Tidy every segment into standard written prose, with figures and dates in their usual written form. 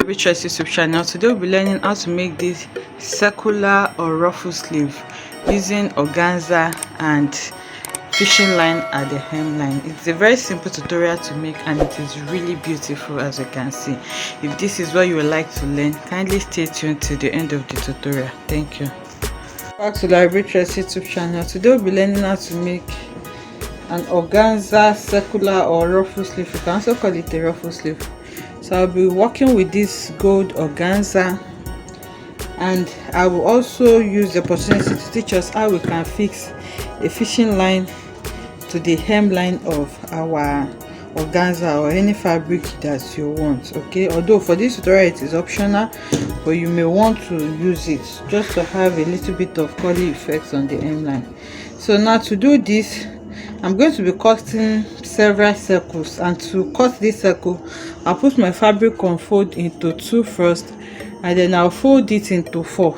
LarryB YouTube channel. Today we'll be learning how to make this circular or ruffle sleeve using organza and fishing line at the hemline. It's a very simple tutorial to make and it is really beautiful, as you can see. If this is what you would like to learn, kindly stay tuned to the end of the tutorial. Thank you. Back to LarryB YouTube channel. Today we'll be learning how to make an organza circular or ruffle sleeve. You can also call it a ruffle sleeve. So I'll be working with this gold organza, and I will also use the opportunity to teach us how we can fix a fishing line to the hemline of our organza or any fabric that you want. Okay, although for this tutorial it is optional, but you may want to use it just to have a little bit of curly effects on the hemline. So now to do this, I'm going to be cutting several circles, and to cut this circle I'll put my fabric on fold into 2 first, and then I'll fold it into 4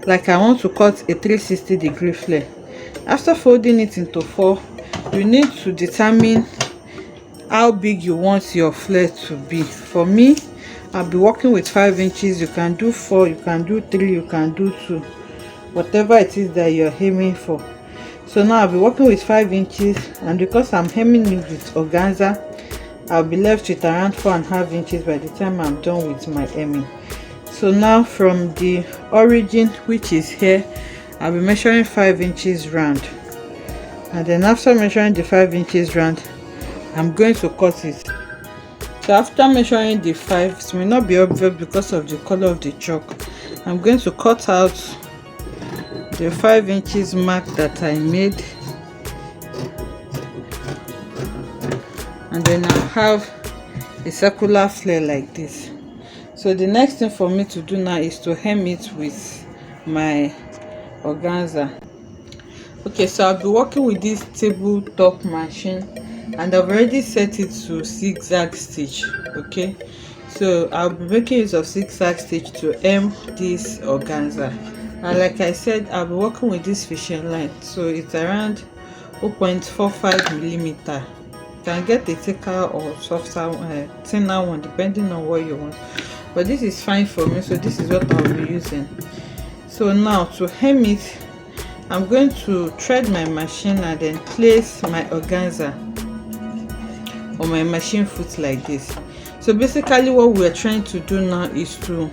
like I want to cut a 360-degree flare. After folding it into 4, you need to determine how big you want your flare to be. For me, I'll be working with 5 inches. You can do 4, you can do 3, you can do 2, whatever it is that you're aiming for. So now I'll be working with 5 inches, and because I'm hemming it with organza, I'll be left with around 4.5 inches by the time I'm done with my hemming. So now from the origin, which is here, I'll be measuring 5 inches round, and then after measuring the 5 inches round, I'm going to cut it. So after measuring the 5, it may not be obvious because of the color of the chalk. I'm going to cut out the 5 inches mark that I made, and then I'll have a circular flare like this. So the next thing for me to do now is to hem it with my organza. Okay, so I'll be working with this tabletop machine, and I've already set it to zigzag stitch. Okay, so I'll be making use of zigzag stitch to hem this organza. And like I said, I'll be working with this fishing line, so it's around 0.45 millimeter. You can get a thicker or softer, thinner one depending on what you want, but this is fine for me, so this is what I'll be using. So now to hem it, I'm going to thread my machine and then place my organza on my machine foot like this. So basically what we're trying to do now is to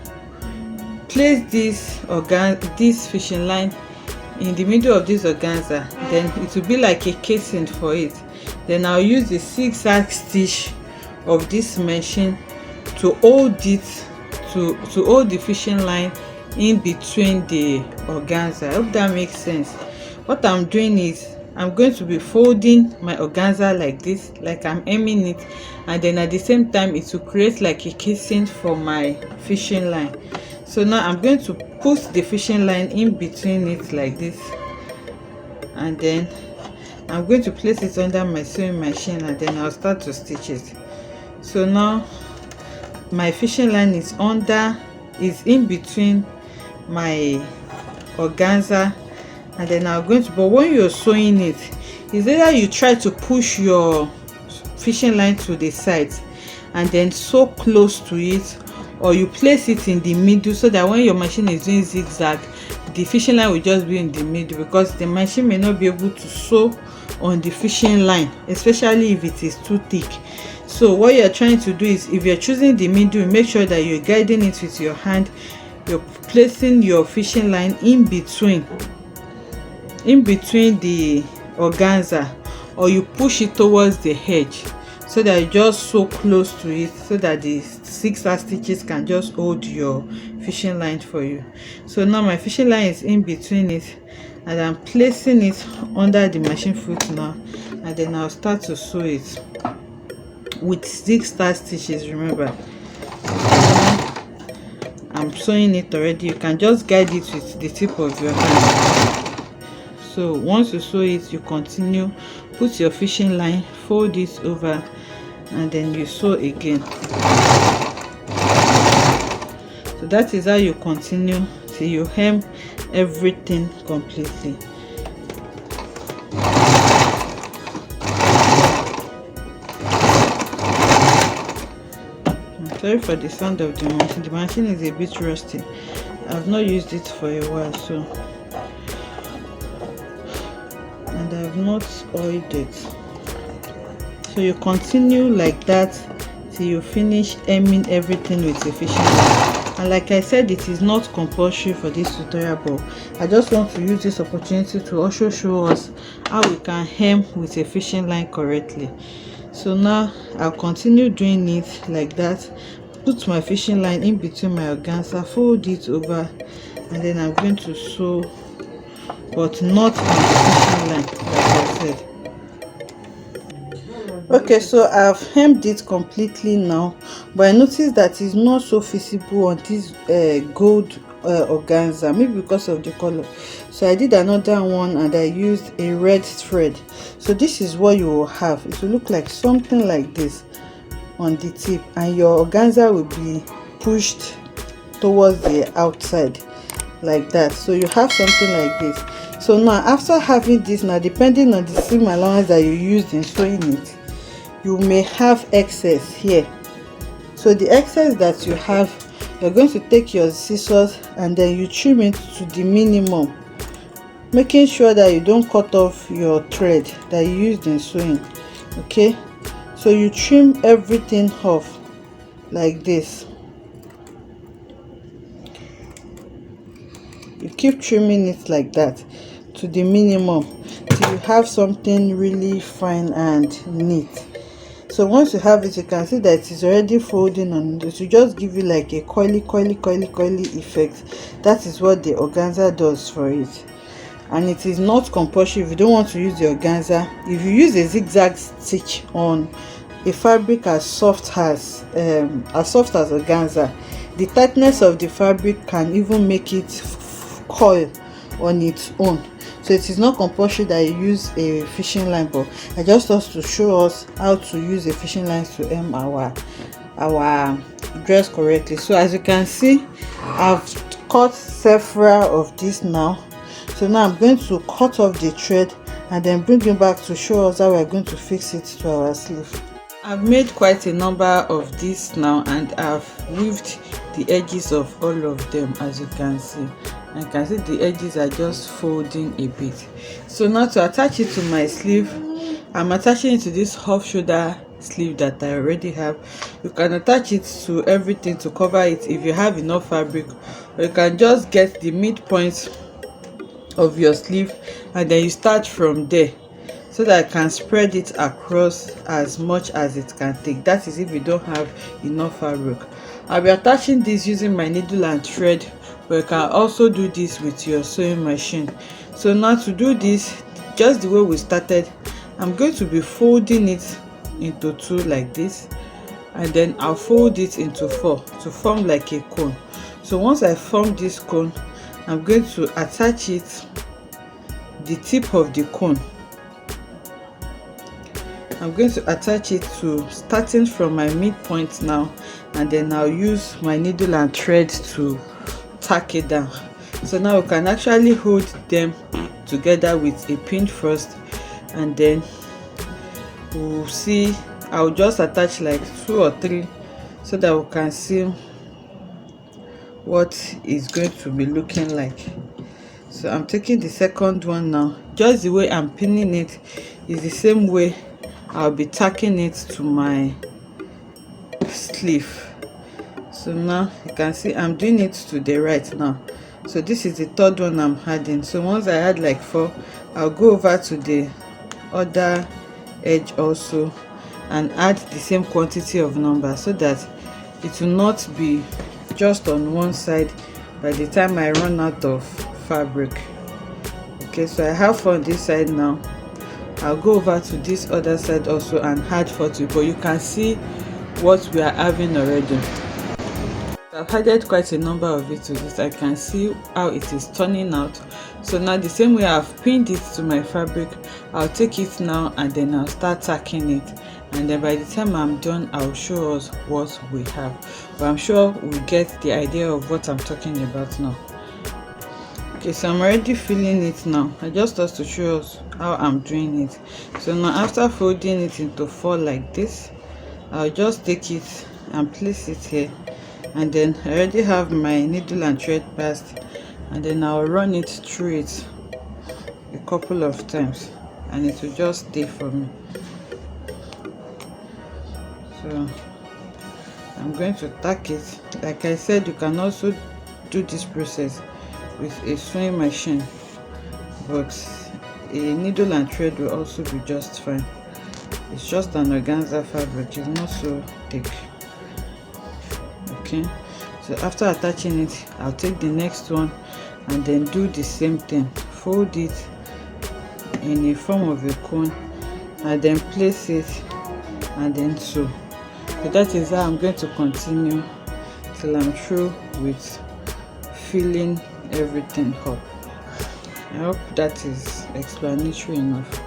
place this fishing line in the middle of this organza, then it will be like a casing for it. Then I'll use the zigzag stitch of this machine to hold it, to hold the fishing line in between the organza. I hope that makes sense. What I'm doing is I'm going to be folding my organza like this, like I'm hemming it, and then at the same time it will create like a casing for my fishing line. So now I'm going to put the fishing line in between it like this, and then I'm going to place it under my sewing machine, and then I'll start to stitch it. So now my fishing line is in between my organza, and then I'm going to, but when you're sewing it, is either you try to push your fishing line to the sides and then sew close to it, or you place it in the middle so that when your machine is doing zigzag, the fishing line will just be in the middle, because the machine may not be able to sew on the fishing line, especially if it is too thick. So what you're trying to do is, if you're choosing the middle, make sure that you're guiding it with your hand. You're placing your fishing line in between the organza, or you push it towards the edge so that you just sew close to it, so that the zigzag stitches can just hold your fishing line for you. So now my fishing line is in between it, and I'm placing it under the machine foot now, and then I'll start to sew it with zigzag stitches. Remember, I'm sewing it already. You can just guide it with the tip of your hand. So once you sew it, you continue, put your fishing line, fold it over, and then you sew again. So that is how you continue till you hem everything completely. Sorry for the sound of the machine. The machine is a bit rusty. I've not used it for a while, so, and I've not oiled it. So you continue like that till you finish hemming everything with a fishing line. And like I said, it is not compulsory for this tutorial, but I just want to use this opportunity to also show us how we can hem with a fishing line correctly. So now I'll continue doing it like that. Put my fishing line in between my organza, fold it over, and then I'm going to sew, but not on the fishing line, like I said. Okay, so I've hemmed it completely now, but I noticed that it's not so visible on this gold organza, maybe because of the color. So I did another one and I used a red thread. So this is what you will have. It will look like something like this on the tip, and your organza will be pushed towards the outside like that. So you have something like this. So now after having this, now depending on the seam allowance that you used in sewing it, you may have excess here. So the excess that you have, you're going to take your scissors and then you trim it to the minimum, making sure that you don't cut off your thread that you used in sewing. Okay, so you trim everything off like this. You keep trimming it like that to the minimum till you have something really fine and neat. So once you have it, you can see that it is already folding, and it will just give you like a coily effect. That is what the organza does for it. And it is not compulsory if you don't want to use the organza. If you use a zigzag stitch on a fabric as soft as organza, the tightness of the fabric can even make it coil on its own. So it is not compulsory that you use a fishing line, but I just want to show us how to use a fishing line to hem our dress correctly. So as you can see, I've cut several of these now. So now I'm going to cut off the thread and then bring it back to show us how we're going to fix it to our sleeve. I've made quite a number of these now, and I've weaved the edges of all of them. As you can see, I can see the edges are just folding a bit. So now to attach it to my sleeve, I'm attaching it to this half shoulder sleeve that I already have. You can attach it to everything to cover it if you have enough fabric, or you can just get the midpoint of your sleeve and then you start from there, so that I can spread it across as much as it can take. That is if you don't have enough fabric. I'll be attaching this using my needle and thread, but you can also do this with your sewing machine. So now to do this, just the way we started, I'm going to be folding it into two like this, and then I'll fold it into four to form like a cone. So once I form this cone, I'm going to attach it, the tip of the cone, I'm going to attach it to starting from my midpoint now, and then I'll use my needle and thread to tack it down. So now we can actually hold them together with a pin first, and then we'll see. I'll just attach like 2 or 3 so that we can see what is going to be looking like. So I'm taking the second one now. Just the way I'm pinning it is the same way I'll be tacking it to my sleeve. So now you can see I'm doing it to the right now. So this is the third one I'm adding. So once I add like 4, I'll go over to the other edge also and add the same quantity of number, so that it will not be just on one side by the time I run out of fabric. Okay, so I have 4 on this side now. I'll go over to this other side also and add 4 to it, but you can see what we are having already. I've added quite a number of it to this. I can see how it is turning out. So now the same way I've pinned it to my fabric, I'll take it now and then I'll start tacking it, and then by the time I'm done, I'll show us what we have. But I'm sure we'll get the idea of what I'm talking about now. Okay, so I'm already filling it now. I just want to show us how I'm doing it. So now after folding it into 4 like this, I'll just take it and place it here, and then I already have my needle and thread paste, and then I'll run it through it a couple of times and it will just stay for me. So I'm going to tack it. Like I said, you can also do this process with a sewing machine, but a needle and thread will also be just fine. It's just an organza fabric, it's not so thick. Okay, so after attaching it, I'll take the next one and then do the same thing. Fold it in a form of a cone and then place it and then sew. So that is how I'm going to continue till I'm through with filling everything up. I hope that is explanatory enough.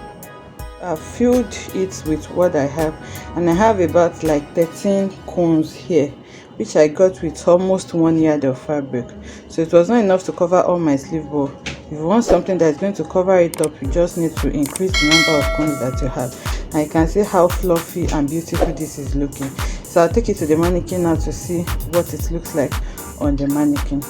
I've filled it with what I have, and I have about like 13 cones here, which I got with almost 1 yard of fabric. So it was not enough to cover all my sleeve, but if you want something that's going to cover it up, you just need to increase the number of cones that you have. And you can see how fluffy and beautiful this is looking. So I'll take it to the mannequin now to see what it looks like on the mannequin.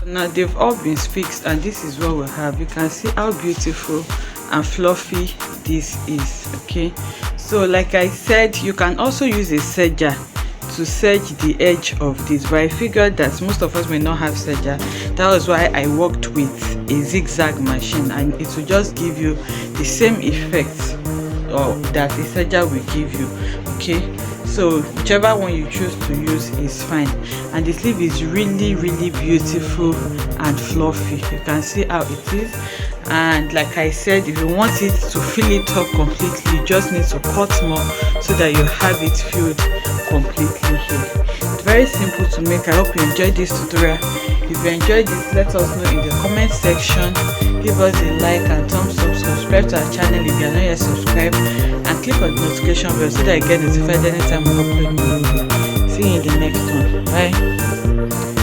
Now they've all been fixed, and this is what we have. You can see how beautiful and fluffy this is. Okay, so like I said, you can also use a serger to serge the edge of this, but I figured that most of us may not have serger. That was why I worked with a zigzag machine, and it will just give you the same effect that a serger will give you. Okay, so whichever one you choose to use is fine. And the sleeve is really beautiful and fluffy. You can see how it is. And like I said, if you want it to fill it up completely, you just need to cut more so that you have it filled completely here. It's very simple to make. I hope you enjoyed this tutorial. If you enjoyed this, let us know in the comment section. Give us a like and thumbs up. Subscribe to our channel if you are not yet subscribed, and click on the notification bell so that you get notified anytime we upload new video. See you in the next one. Bye.